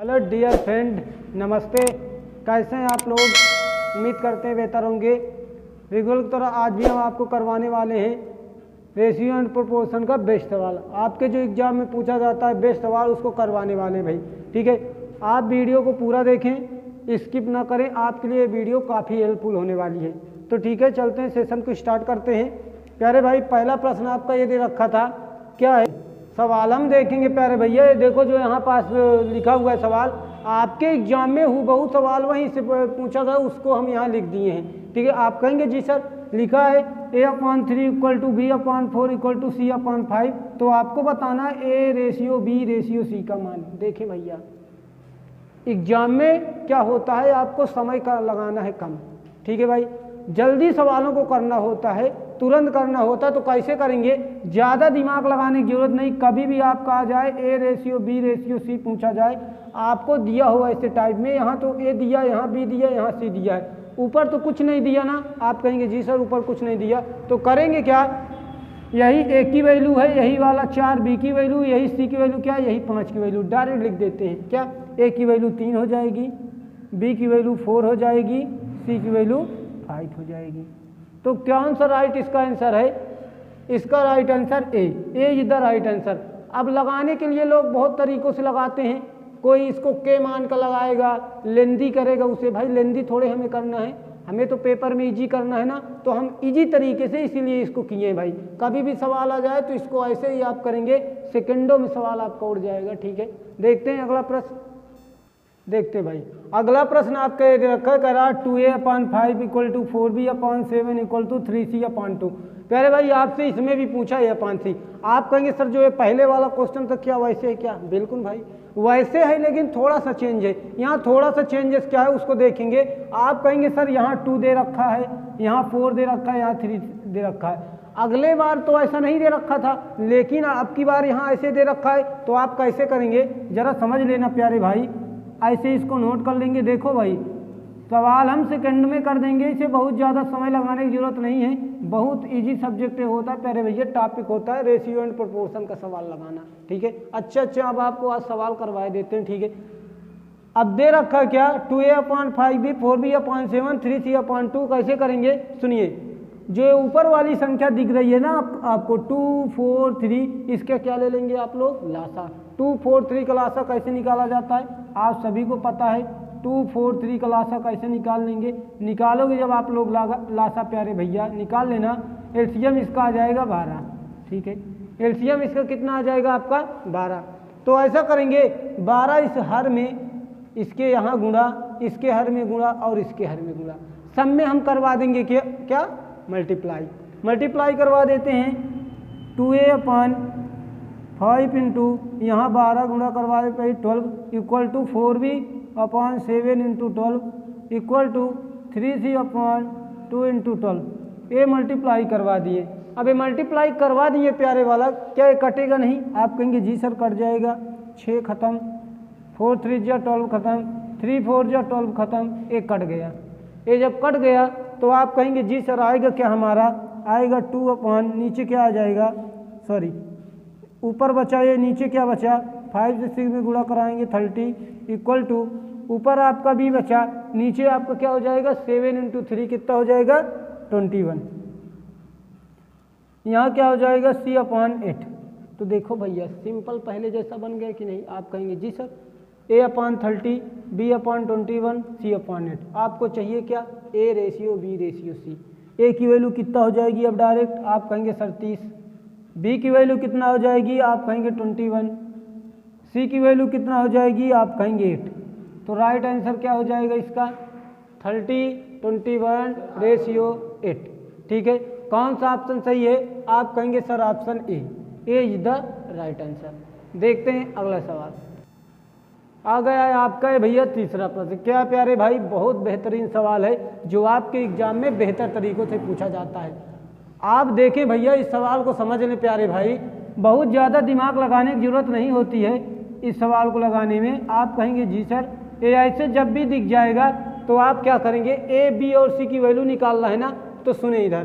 Hello dear friend, नमस्ते। कैसे हैं आप लोग? उम्मीद करते हैं बेहतर होंगे। रेगुलर की तरह आज भी हम आपको करवाने वाले हैं रेशियो एंड प्रोपोर्शन का बेस्ट सवाल। आपके जो एग्जाम में पूछा जाता है बेस्ट सवाल, उसको करवाने वाले हैं भाई। ठीक है, आप वीडियो को पूरा देखें, स्किप ना करें। आपके लिए वीडियो काफ़ी हेल्पफुल होने वाली है। तो ठीक है, चलते हैं, सेशन को स्टार्ट करते हैं। प्यारे भाई, पहला प्रश्न आपका ये दे रखा था, क्या है सवाल हम देखेंगे। प्यारे भैया, ये देखो जो यहाँ पास लिखा हुआ है सवाल, आपके एग्जाम में हूबहू सवाल वहीं से पूछा गया, उसको हम यहाँ लिख दिए हैं। ठीक है, आप कहेंगे जी सर लिखा है A/3 = B/4 = C/5, तो आपको बताना A/B/C का मान। देखें भैया, एग्जाम में क्या होता है, आपको समय का लगाना है कम। ठीक है भाई, जल्दी सवालों को करना होता है, तुरंत करना होता है। तो कैसे करेंगे? ज़्यादा दिमाग लगाने की जरूरत नहीं। कभी भी आपका आ जाए A/B/C पूछा जाए, आपको दिया हो ऐसे टाइप में, यहाँ तो A दिया, यहाँ B दिया, यहाँ C दिया है, ऊपर तो कुछ नहीं दिया ना। आप कहेंगे जी सर ऊपर कुछ नहीं दिया, तो करेंगे क्या? यही A की वैल्यू है, यही वाला 4 B की वैल्यू, यही C की वैल्यू क्या है, यही 5 की वैल्यू, डायरेक्ट लिख देते हैं। क्या A की वैल्यू 3 हो जाएगी, B की वैल्यू 4 हो जाएगी, C की वैल्यू 5 हो जाएगी। तो कौन सा राइट इसका आंसर है? इसका right answer A is the right answer. अब लगाने के लिए लोग बहुत तरीकों से लगाते हैं। कोई इसको के मान का लगाएगा, लेंदी करेगा उसे। भाई लेंदी थोड़े हमें करना है, हमें तो पेपर में इजी करना है ना, तो हम इजी तरीके से इसीलिए इसको किए हैं भाई। कभी भी सवाल आ जाए तो इसको ऐसे ही आप करेंगे, सेकंडों में सवाल आपका उड़ जाएगा। ठीक है, देखते हैं अगला प्रश्न। देखते भाई, अगला प्रश्न आपका ये रखा है, कह रहा 2A/5 = 4B/7 = 3C/2। प्यारे भाई, आपसे इसमें भी पूछा A/C। आप कहेंगे सर जो ये पहले वाला क्वेश्चन था क्या वैसे है क्या? बिल्कुल भाई वैसे है, लेकिन थोड़ा सा चेंज है। यहाँ थोड़ा सा चेंजेस क्या है उसको देखेंगे। आप कहेंगे सर यहाँ 2 दे रखा है, यहाँ 4 दे रखा है, यहाँ 3 दे रखा है। अगले बार तो ऐसा नहीं दे रखा था, लेकिन अब की बार यहाँ ऐसे दे रखा है। तो आप कैसे करेंगे जरा समझ लेना प्यारे भाई, ऐसे इसको नोट कर लेंगे। देखो भाई, सवाल हम सेकंड में कर देंगे, इसे बहुत ज़्यादा समय लगाने की जरूरत नहीं है। बहुत इजी सब्जेक्ट होता है प्यारे भैया, टॉपिक होता है रेशियो एंड प्रोपोर्शन का सवाल लगाना। ठीक है, अच्छा अब आपको आज सवाल करवाए देते हैं। ठीक है, अब दे रखा क्या, 2A/5B 4B/7 3C/2। कैसे करेंगे सुनिए। जो ऊपर वाली संख्या दिख रही है ना आपको 2 4 3, इसके क्या ले लेंगे आप लोग? लासा। 2 4 3 का लासा कैसे निकाला जाता है आप सभी को पता है। 2 4 3 का लासा कैसे निकाल लेंगे? निकालोगे जब आप लोग लासा प्यारे भैया निकाल लेना। एलसीएम इसका आ जाएगा 12। ठीक है, एलसीएम इसका कितना आ जाएगा आपका? 12। तो ऐसा करेंगे, 12 इस हर में, इसके यहाँ गुणा, इसके हर में गुणा और इसके हर में गुणा, सब में हम करवा देंगे क्या मल्टीप्लाई करवा देते हैं। 2A/5 इंटू यहाँ 12 गुणा करवा देते हैं 12 = 4B/7 इंटू 12 = 3C/2 इंटू 12। ये मल्टीप्लाई करवा दिए। अब ये मल्टीप्लाई करवा दिए प्यारे वाला, क्या ये कटेगा नहीं? आप कहेंगे जी सर कट जाएगा। 6 खत्म, 4 3 जा 12 खत्म, 3 4 जा 12 खत्म, एक कट गया। ये जब कट गया तो आप कहेंगे जी सर आएगा क्या? हमारा आएगा 2 नीचे क्या आ जाएगा, सॉरी ऊपर बचा, ये नीचे क्या बचा, 5 से 6 में गुणा कराएंगे 30 = ऊपर आपका भी बचा, नीचे आपका क्या हो जाएगा 7 × 3 कितना हो जाएगा 21। यहाँ क्या हो जाएगा C/8। तो देखो भैया सिंपल पहले जैसा बन गया कि नहीं? आप कहेंगे जी सर A/30 B/21 C/8। आपको चाहिए क्या? A/B/C। A की वैल्यू कितना हो जाएगी अब डायरेक्ट? आप कहेंगे सर 30। B की वैल्यू कितना हो जाएगी? आप कहेंगे 21। C की वैल्यू कितना हो जाएगी? आप कहेंगे 8। तो राइट आंसर क्या हो जाएगा इसका? 30 21 8। ठीक है, कौन सा ऑप्शन सही है? आप कहेंगे sir option A is the right answer. देखते हैं अगला सवाल। आ गया है आपका ये भैया तीसरा प्रश्न। क्या प्यारे भाई, बहुत बेहतरीन सवाल है जो आपके एग्जाम में बेहतर तरीकों से पूछा जाता है। आप देखें भैया, इस सवाल को समझ लें प्यारे भाई, बहुत ज़्यादा दिमाग लगाने की जरूरत नहीं होती है इस सवाल को लगाने में। आप कहेंगे जी सर ए ऐसे जब भी दिख जाएगा तो आप क्या करेंगे? ए बी और सी की वैल्यू निकालना है ना। तो सुने इधर,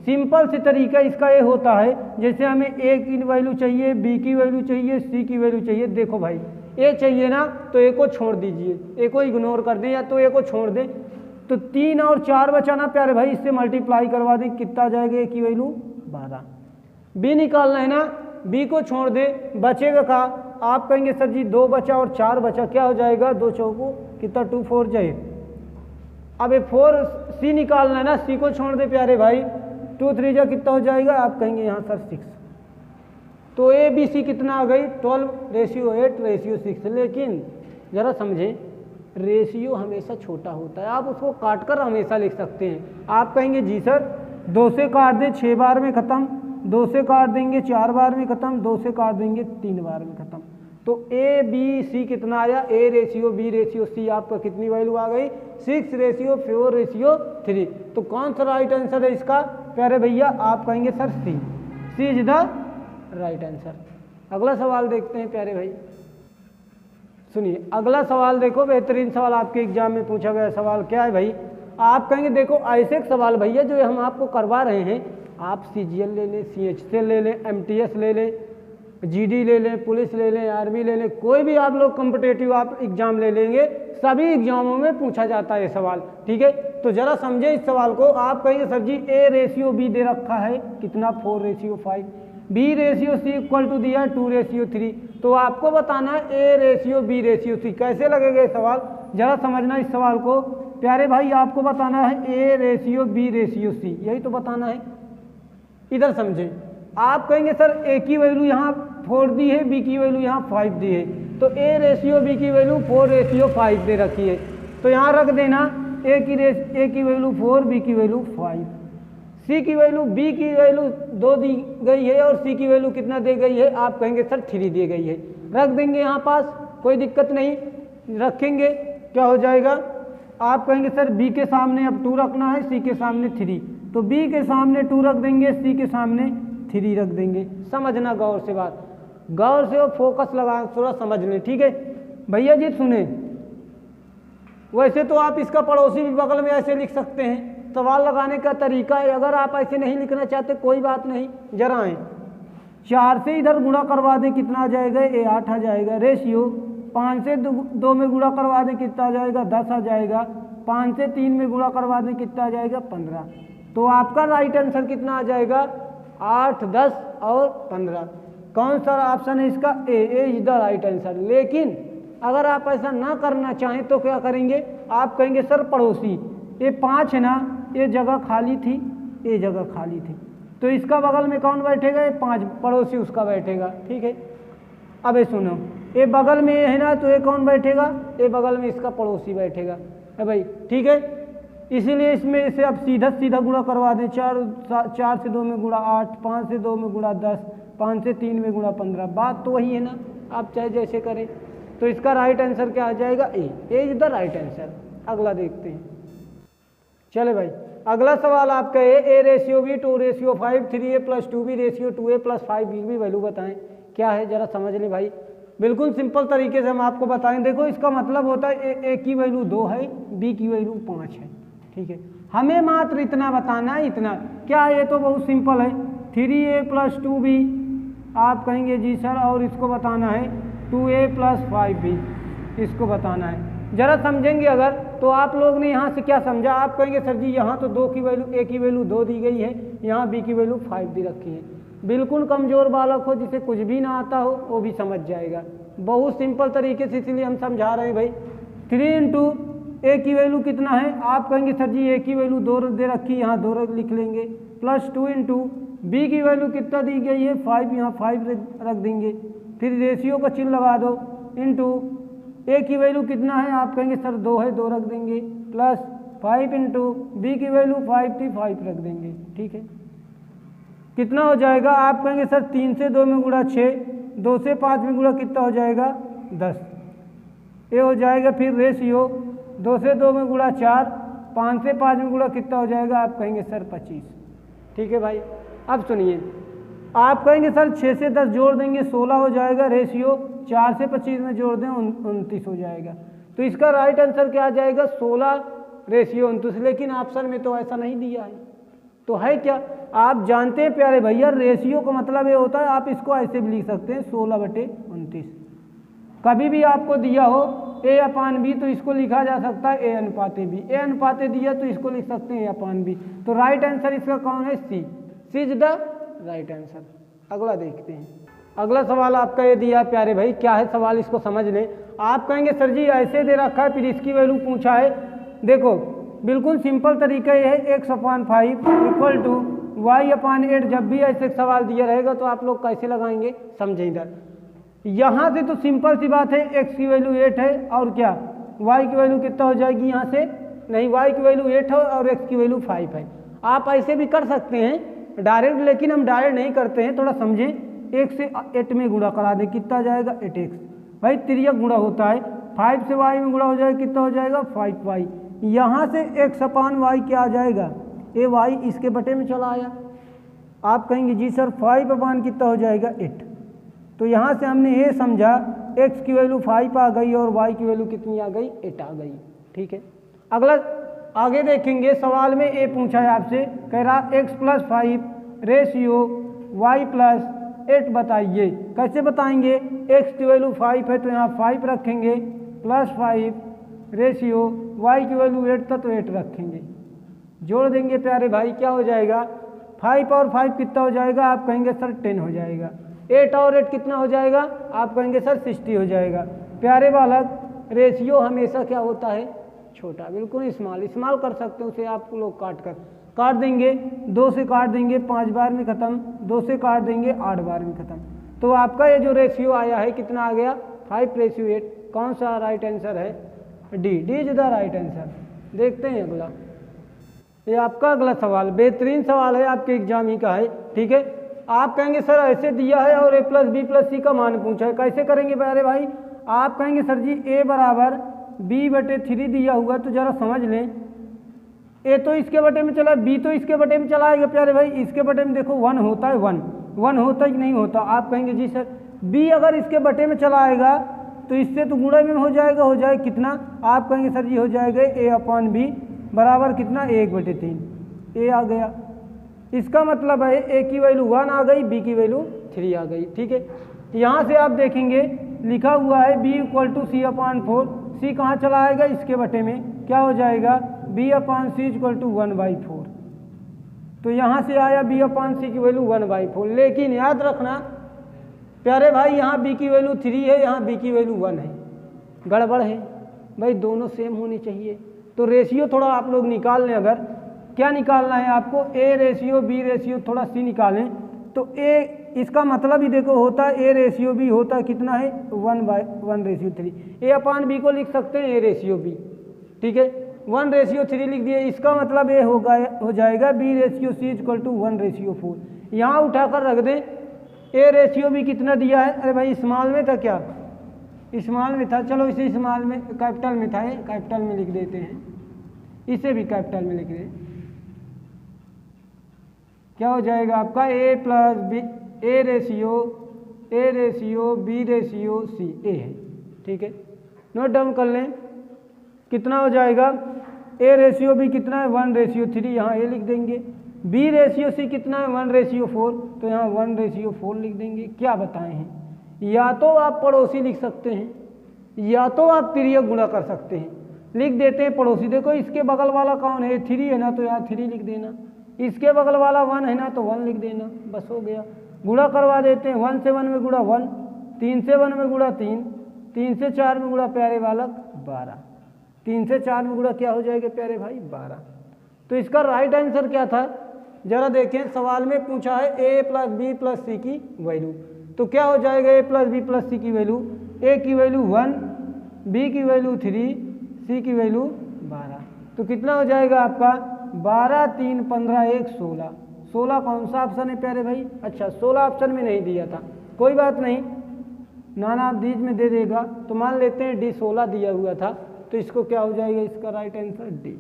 सिंपल से तरीका इसका ये होता है, जैसे हमें ए की वैल्यू चाहिए, बी की वैल्यू चाहिए, सी की वैल्यू चाहिए। देखो भाई ए चाहिए ना तो ए को छोड़ दीजिए, ए को इग्नोर कर दें या तो ए को छोड़ दें। तो 3 और 4 बचा ना प्यारे भाई, इससे मल्टीप्लाई करवा दें, कितना आ जाएगा ए की वैल्यू 12। बी निकालना है ना, बी को छोड़ दे, बचेगा का, आप कहेंगे सर जी 2 बचा और 4 बचा, क्या हो जाएगा 2 चौको कितना 2 4 जाए। अब ये 4 सी निकालना है ना, सी को छोड़ दे प्यारे भाई, 2 3 जा कितना हो जाएगा, आप कहेंगे यहाँ सर 6। तो ए बी सी कितना आ गई 12:8:6। लेकिन जरा समझें, रेशियो हमेशा छोटा होता है, आप उसको काटकर हमेशा लिख सकते हैं। आप कहेंगे जी सर 2 से काट दें 6 बार में ख़त्म, 2 से काट देंगे 4 बार में ख़त्म, 2 से काट देंगे 3 बार में ख़त्म। तो ए बी सी कितना आया, A ratio B ratio C, आपका कितनी वैल्यू आ गई 6:4:3। तो कौन सा राइट आंसर है इसका प्यारे भैया, आप कहेंगे sir C is the right answer. अगला सवाल देखते हैं प्यारे भाई, सुनिए अगला सवाल देखो, बेहतरीन सवाल आपके एग्जाम में पूछा गया सवाल क्या है भाई। आप कहेंगे देखो ऐसे एक सवाल भैया जो हम आपको करवा रहे हैं, आप CGL ले लें, CHCL ले लें, MTS ले लें, GD ले लें, पुलिस ले लें, आर्मी ले लें, कोई भी आप लोग कॉम्पिटेटिव आप एग्जाम ले लेंगे, सभी एग्जामों में पूछा जाता है ये सवाल, ठीक है। तो जरा समझे इस सवाल को। आप कहेंगे sir ji A ratio B दे रखा है कितना 4:5, B ratio C equal to दिया है 2:3। तो आपको बताना है A ratio B ratio C। कैसे लगेगा ये सवाल, जरा समझना इस सवाल को प्यारे भाई। आपको बताना है A ratio B ratio C, यही तो बताना है। इधर समझें, आप कहेंगे सर A की वैल्यू यहाँ 4 दी है, B की वैल्यू यहाँ 5 दी है, तो A रेशियो B की वैल्यू 4:5 दे रखी है। तो यहाँ रख देना A की वैल्यू 4, B की वैल्यू 5, C की वैल्यू B की वैल्यू 2 दी गई है और C की वैल्यू कितना दे गई है, आप कहेंगे सर 3 दी गई है। रख देंगे यहाँ पास, कोई दिक्कत नहीं, रखेंगे क्या हो जाएगा। आप कहेंगे सर B के सामने अब 2 रखना है, C के सामने 3, तो B के सामने 2 रख देंगे, C के सामने 3 रख देंगे। समझना गौर से बात, गौर से और फोकस लगा थोड़ा समझ लें, ठीक है भैया जी। सुने, वैसे तो आप इसका पड़ोसी भी बगल में ऐसे लिख सकते हैं, सवाल लगाने का तरीका है। अगर आप ऐसे नहीं लिखना चाहते कोई बात नहीं, जरा आए 4 से इधर गुणा करवा दें कितना आ जाएगा, ये 8 आ जाएगा। रेशियो 5 से 2 में गुणा करवा दें कितना आ जाएगा, 10 आ जाएगा। 5 से 3 में गुणा करवा दें कितना आ जाएगा, 15। तो आपका राइट आंसर कितना आ जाएगा 8, 10 और 15। कौन सा ऑप्शन है इसका, ए इज द राइट आंसर। लेकिन अगर आप ऐसा ना करना चाहें तो क्या करेंगे, आप कहेंगे सर पड़ोसी ये 5 है ना, ये जगह खाली थी, ये जगह खाली थी, तो इसका बगल में कौन बैठेगा, ये 5 पड़ोसी उसका बैठेगा, ठीक है। अब ये सुनो, ये बगल में ये है ना, तो ये कौन बैठेगा, ये बगल में इसका पड़ोसी बैठेगा है भाई, ठीक है। इसीलिए इसमें इसे अब सीधा गुणा करवा दें। 4 से 2 में गुणा 8, 5 से 2 में गुणा 10, 5 से 3 में गुणा 15। बात तो वही है ना, आप चाहे जैसे करें। तो इसका राइट आंसर क्या आ जाएगा, ए इज द राइट आंसर। अगला देखते हैं, चले भाई अगला सवाल आपका है A ratio B 2:5, 3A + 2B ratio 2A + 5B की वैल्यू बताएं क्या है, जरा समझ लें भाई। बिल्कुल सिंपल तरीके से हम आपको बताएं। देखो इसका मतलब होता है A की वैल्यू 2 है, B की वैल्यू 5 है, ठीक है। हमें मात्र इतना बताना है, इतना क्या, ये तो बहुत सिंपल है। 3A + 2B आप कहेंगे जी सर, और इसको बताना है 2A + 5B, इसको बताना है। जरा समझेंगे अगर तो आप लोग ने यहाँ से क्या समझा, आप कहेंगे सर जी यहाँ तो 2 की वैल्यू, A की वैल्यू 2 दी गई है, यहाँ B की वैल्यू 5 दी रखी है। बिल्कुल कमज़ोर बालक हो जिसे कुछ भी ना आता हो वो भी समझ जाएगा, बहुत सिंपल तरीके से, इसलिए हम समझा रहे हैं भाई। 3 × A की वैल्यू कितना है, आप कहेंगे सर जी A की वैल्यू 2 दे रखी, यहाँ 2 लिख लेंगे, प्लस 2 × B की वैल्यू कितना दी गई है 5, यहाँ 5 रख देंगे, फिर रेशियो का चिन्ह लगा दो, इंटू A की वैल्यू कितना है, आप कहेंगे सर 2 है, 2 रख देंगे, प्लस 5 × B की वैल्यू 5 थी, 5 रख देंगे, ठीक है। कितना हो जाएगा, आप कहेंगे सर 3 से 2 में गुणा 6, 2 से 5 में गुणा कितना हो जाएगा 10, ये हो जाएगा। फिर रेशियो 2 से 2 में गुणा 4, 5 से 5 में गुणा कितना हो जाएगा, आप कहेंगे सर 25, ठीक है भाई। अब सुनिए, आप कहेंगे सर 6 से 10 जोड़ देंगे 16 हो जाएगा, रेशियो 4 से 25 में जोड़ दें 29 हो जाएगा। तो इसका राइट आंसर क्या आ जाएगा 16 रेशियो 29, लेकिन ऑप्शन में तो ऐसा नहीं दिया है, तो है क्या, आप जानते हैं प्यारे भैया, रेशियो का मतलब ये होता है, आप इसको ऐसे भी लिख सकते हैं 16/29। कभी भी आपको दिया हो ए अपान बी तो इसको लिखा जा सकता है ए अनुपाते बी, ए अनुपाते दिया तो इसको लिख सकते हैं ए अपान बी। तो राइट आंसर इसका कौन है? सी, सी इज द राइट आंसर। अगला देखते हैं। अगला सवाल आपका ये दिया प्यारे भाई, क्या है सवाल इसको समझ लें। आप कहेंगे सर जी ऐसे दे रखा है फिर इसकी वैल्यू पूछा है। देखो बिल्कुल सिंपल तरीका ये है, x upon 5 equal to y upon 8। जब भी ऐसे सवाल दिया रहेगा तो आप लोग कैसे लगाएंगे समझें। इधर यहाँ से तो सिंपल सी बात है, एक्स की वैल्यू 8 है और क्या वाई की वैल्यू कितना हो जाएगी, यहाँ से नहीं वाई की वैल्यू 8 है और एक्स की वैल्यू 5 है। आप ऐसे भी कर सकते हैं डायरेक्ट, लेकिन हम डायरेक्ट नहीं करते हैं, थोड़ा समझें। 1 से 8 में गुणा करा दें, कितना जाएगा 8x। भाई तिर्यक गुणा होता है, 5 से y में गुणा हो जाएगा, कितना हो जाएगा 5y। यहाँ से x अपान वाई क्या आ जाएगा, ए वाई इसके बटे में चला आया। आप कहेंगे जी सर 5 अपान कितना हो जाएगा 8। तो यहाँ से हमने ये समझा x की वैल्यू 5 आ गई और y की वैल्यू कितनी आ गई 8 आ गई। ठीक है, अगला आगे देखेंगे। सवाल में ए पूछा है आपसे, कह रहा x + 5 रेशियो y + 8 बताइए। कैसे बताएंगे, x की वैल्यू 5 है तो यहाँ 5 रखेंगे +5 रेशियो y की वैल्यू 8 था तो 8 रखेंगे, जोड़ देंगे प्यारे भाई, क्या हो जाएगा 5 और 5 कितना हो जाएगा, आप कहेंगे सर 10 हो जाएगा। 8 और 8 कितना हो जाएगा, आप कहेंगे सर 60 हो जाएगा। प्यारे बालक रेशियो हमेशा क्या होता है, छोटा, बिल्कुल इस्तेमाल कर सकते हो उसे। आप लोग काट देंगे, 2 से काट देंगे 5 बार में ख़त्म, 2 से काट देंगे 8 बार में ख़त्म। तो आपका ये जो रेशियो आया है कितना आ गया 5:8। कौन सा राइट आंसर है, D is the right answer. देखते हैं अगला। ये आपका अगला सवाल बेहतरीन सवाल है, आपके एग्जाम ही का है। ठीक है, आप कहेंगे सर ऐसे दिया है और a + b + c का मान पूछा है, कैसे करेंगे प्यारे भाई। आप कहेंगे सर जी a = b/3 दिया हुआ, तो जरा समझ लें, ए तो इसके बटे में चला, बी तो इसके बटे में चला आएगा प्यारे भाई। इसके बटे में देखो 1 होता है, 1 होता ही नहीं होता। आप कहेंगे जी सर बी अगर इसके बटे में चला आएगा तो इससे तो गुणा में हो जाएगा कितना, आप कहेंगे सर जी हो जाएगा a अपान बी बराबर कितना 1/3, ए आ गया। इसका मतलब है ए की वैल्यू 1 आ गई, बी की वैल्यू 3 आ गई। ठीक है, यहाँ से आप देखेंगे लिखा हुआ है b = c/4, c कहाँ चला आएगा इसके बटे में, क्या हो जाएगा b/c = 1/4। तो यहाँ से आया b/c की वैल्यू 1/4। लेकिन याद रखना प्यारे भाई, यहाँ b की वैल्यू 3 है, यहाँ b की वैल्यू 1 है, गड़बड़ है भाई, दोनों सेम होनी चाहिए। तो रेशियो थोड़ा आप लोग निकाल लें। अगर क्या निकालना है आपको, a रेशियो b रेशियो थोड़ा c निकालें तो a इसका मतलब ही देखो होता है a रेशियो b होता है कितना है 1/1/3। a अपान b को लिख सकते हैं a रेशियो b। ठीक है, 1/3 लिख दिए, इसका मतलब ये हो जाएगा b रेशियो c = 1/4। यहाँ उठाकर रख दें, a रेशियो b कितना दिया है, अरे भाई स्मॉल में था क्या, स्मॉल में था, चलो इसे स्मॉल में कैपिटल में था, कैपिटल में लिख देते हैं, इसे भी कैपिटल में लिख दें। क्या हो जाएगा आपका a ratio b ratio c a है। ठीक है, नोट डाउन कर लें, कितना हो जाएगा a रेशियो b कितना है 1/3, यहाँ a लिख देंगे। b रेशियो c कितना है 1/4, तो यहाँ 1/4 लिख देंगे। क्या बताएं हैं, या तो आप पड़ोसी लिख सकते हैं या तो आप तिर्यक गुणा कर सकते हैं। लिख देते हैं पड़ोसी, देखो इसके बगल वाला कौन है 3 है ना, तो यहाँ 3 लिख देना, इसके बगल वाला 1 है ना तो 1 लिख देना, बस हो गया। गुणा करवा देते हैं, 1 से 1 में गुणा 1, 3 से 1 में गुणा 3, 3 से 4 में गुणा प्यारे बालक 12, 3 से 4 में गुणा क्या हो जाएगा प्यारे भाई 12। तो इसका राइट आंसर क्या था, जरा देखें, सवाल में पूछा है a + b + c की वैल्यू, तो क्या हो जाएगा a + b + c की वैल्यू, a की वैल्यू 1, b की वैल्यू 3, c की वैल्यू 12। तो कितना हो जाएगा आपका 12, 3, 15, 1, 16। 16 कौन सा ऑप्शन है प्यारे भाई, अच्छा 16 ऑप्शन में नहीं दिया था, कोई बात नहीं, नाना बीच में दे देगा। तो मान लेते हैं डी 16 दिया हुआ था, तो इसको क्या हो जाएगा, इसका राइट आंसर डी।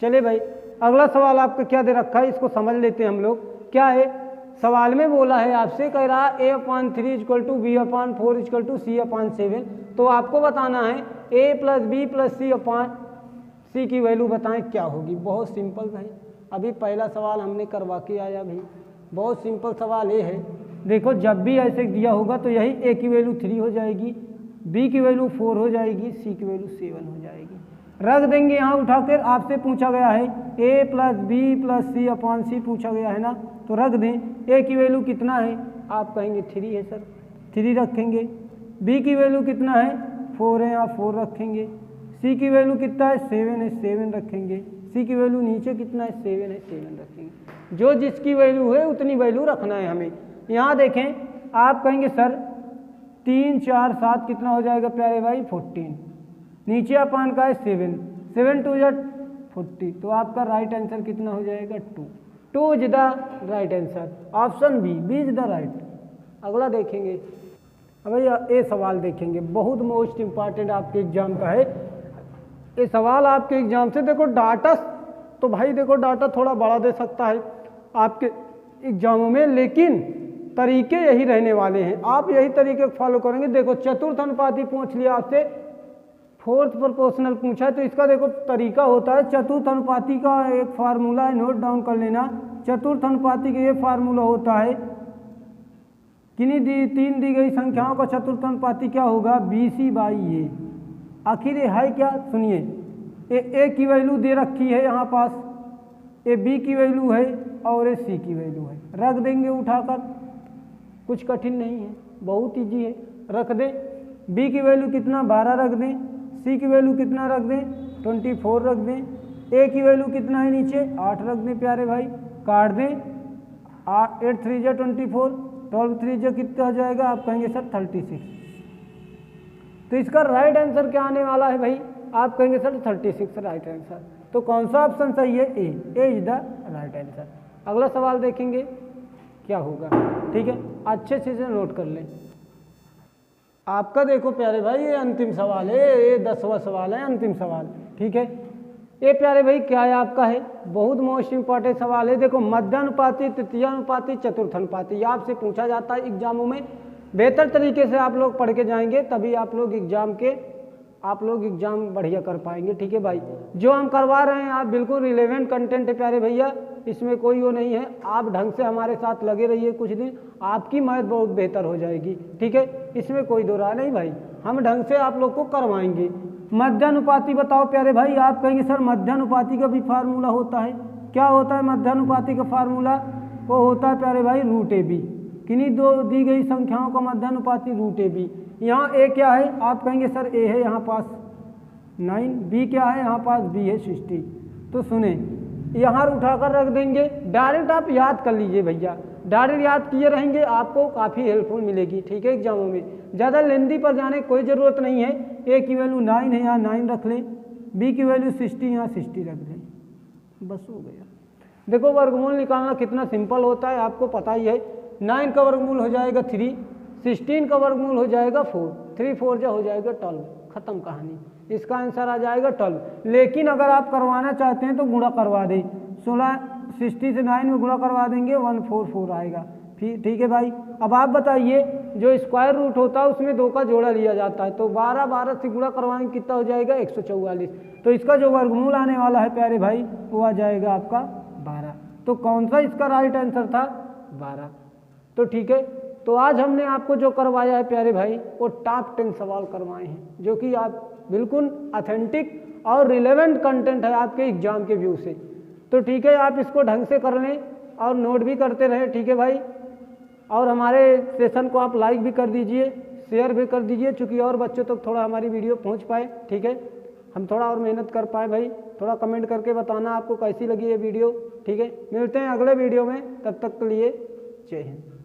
चले भाई, अगला सवाल आपका क्या दे रखा है, इसको समझ लेते हैं हम लोग। क्या है, सवाल में बोला है आपसे, कह रहा a/3 = b/4 = c/7। तो आपको बताना है a + b + c की वैल्यू बताएं क्या होगी। बहुत सिंपल भाई, अभी पहला सवाल हमने करवा के आया भाई, बहुत सिंपल सवाल ये है। देखो जब भी ऐसे दिया होगा तो यही ए की वैल्यू 3 हो जाएगी, बी की वैल्यू 4 हो जाएगी, सी की वैल्यू 7 हो जाएगी। रख देंगे यहाँ उठाकर, आपसे पूछा गया है ए प्लस बी प्लस सी अपॉन सी पूछा गया है ना, तो रख दें। ए की वैल्यू कितना है, आप कहेंगे 3 है सर, 3 रखेंगे। बी की वैल्यू कितना है, 4 है, आप 4 रखेंगे। सी की वैल्यू कितना है, 7 है, 7 रखेंगे। सी की वैल्यू नीचे कितना है, 7 है, 7 रखेंगे। जो जिसकी वैल्यू है उतनी वैल्यू रखना है हमें। यहाँ देखें, आप कहेंगे सर 3 4 7 कितना हो जाएगा प्यारे भाई, 14। नीचे अपान का है 7, 7 2 जा 40, तो आपका राइट आंसर कितना हो जाएगा, 2 is the right answer. Option B is the right. अगला देखेंगे, अब भैया ये सवाल देखेंगे, बहुत मोस्ट इंपॉर्टेंट आपके एग्जाम का है ये सवाल। आपके एग्जाम से देखो डाटा, तो भाई देखो डाटा थोड़ा बड़ा दे सकता है आपके एग्जामों में, लेकिन तरीके यही रहने वाले हैं। आप यही तरीके फॉलो करेंगे। देखो चतुर्थ अनुपाती पूछ लिया आपसे, फोर्थ प्रोपोर्शनल पूछा है, तो इसका देखो तरीका होता है। चतुर्थ अनुपाती का एक फार्मूला है, नोट डाउन कर लेना। चतुर्थ अनुपाती का ये फार्मूला होता है, किन्हीं 3 दी गई संख्याओं का चतुर्थ अनुपाती क्या होगा, BC/A। आखिर ये है क्या, सुनिए। ए की वैल्यू दे रखी है यहाँ पास, ए बी की वैल्यू है और ए सी की वैल्यू है। रख देंगे उठाकर, कुछ कठिन नहीं है, बहुत ईजी है। रख दें, बी की वैल्यू कितना 12 रख दें, सी की वैल्यू कितना रख दें 24 रख दें, ए की वैल्यू कितना है नीचे 8 रख दें प्यारे भाई। काट दें, 8 3 जा 24, 12 3 जा कितना हो जाएगा, आप कहेंगे सर 36। तो इसका राइट आंसर क्या आने वाला है भाई, आप कहेंगे सर 36 राइट आंसर। तो कौन सा ऑप्शन सही है, ए इज द राइट आंसर। अगला सवाल देखेंगे क्या होगा, ठीक है, अच्छे से नोट कर लें। आपका देखो प्यारे भाई ये अंतिम सवाल है, ये 10वां सवाल है, अंतिम सवाल, ठीक है। ये प्यारे भाई क्या है आपका है, बहुत मोस्ट इंपॉर्टेंट सवाल है। देखो मध्यानुपाती, तृतीयानुपाती, चतुर्थानुपाती, ये आपसे पूछा जाता है एग्जामों में। बेहतर तरीके से आप लोग पढ़ के जाएंगे तभी आप लोग एग्जाम बढ़िया कर पाएंगे, ठीक है भाई। जो हम करवा रहे हैं आप बिल्कुल रिलेवेंट कंटेंट है प्यारे भैया, इसमें कोई वो नहीं है। आप ढंग से हमारे साथ लगे रहिए कुछ दिन, आपकी मैथ बहुत बेहतर हो जाएगी, ठीक है, इसमें कोई दो राय नहीं भाई। हम ढंग से आप लोग को करवाएंगे। मध्यानुपाती बताओ प्यारे भाई, आप कहेंगे सर मध्यानुपाती का भी फार्मूला होता है। क्या होता है मध्यानुपाती का फार्मूला, वो होता है प्यारे भाई √AB। किन्हीं 2 दी गई संख्याओं का मध्यानुपाती √AB। यहाँ ए क्या है, आप कहेंगे सर ए है यहाँ पास 9, बी क्या है यहाँ पास बी है 60। तो सुने, यहाँ उठाकर रख देंगे, डायरेक्ट आप याद कर लीजिए भैया, डायरेक्ट याद किए रहेंगे आपको काफ़ी हेल्पफुल मिलेगी, ठीक है, एग्जामों में। ज़्यादा लेंदी पर जाने की कोई ज़रूरत नहीं है। ए की वैल्यू 9 है, यहाँ 9 रख लें, बी की वैल्यू 60, यहाँ 60 रख दें, बस हो गया। देखो वर्गमूल निकालना कितना सिंपल होता है, आपको पता ही है। 9 का वर्गमूल हो जाएगा 3, 16 का वर्गमूल हो जाएगा 4, 3 4 जा हो जाएगा 12, खत्म कहानी। इसका आंसर आ जाएगा 12। लेकिन अगर आप करवाना चाहते हैं तो गुणा करवा दें, 60 से 9 में गुणा करवा देंगे, 144 आएगा, ठीक है भाई। अब आप बताइए, जो स्क्वायर रूट होता है उसमें 2 का जोड़ा लिया जाता है, तो 12 से गुणा करवाएंगे कितना हो जाएगा 144। तो इसका जो वर्गमूल आने वाला है प्यारे भाई वो आ जाएगा आपका 12। तो कौन सा इसका राइट आंसर था, 12। तो ठीक है, तो आज हमने आपको जो करवाया है प्यारे भाई वो टॉप 10 सवाल करवाए हैं, जो कि आप बिल्कुल ऑथेंटिक और रिलेवेंट कंटेंट है आपके एग्जाम के व्यू से। तो ठीक है, आप इसको ढंग से कर लें और नोट भी करते रहें, ठीक है भाई। और हमारे सेशन को आप लाइक भी कर दीजिए, शेयर भी कर दीजिए, चूँकि और बच्चों तक थोड़ा हमारी वीडियो पहुँच पाए, ठीक है, हम थोड़ा और मेहनत कर पाए भाई। थोड़ा कमेंट करके बताना आपको कैसी लगी ये वीडियो, ठीक है। मिलते हैं अगले वीडियो में, तब तक के लिए जय हिंद।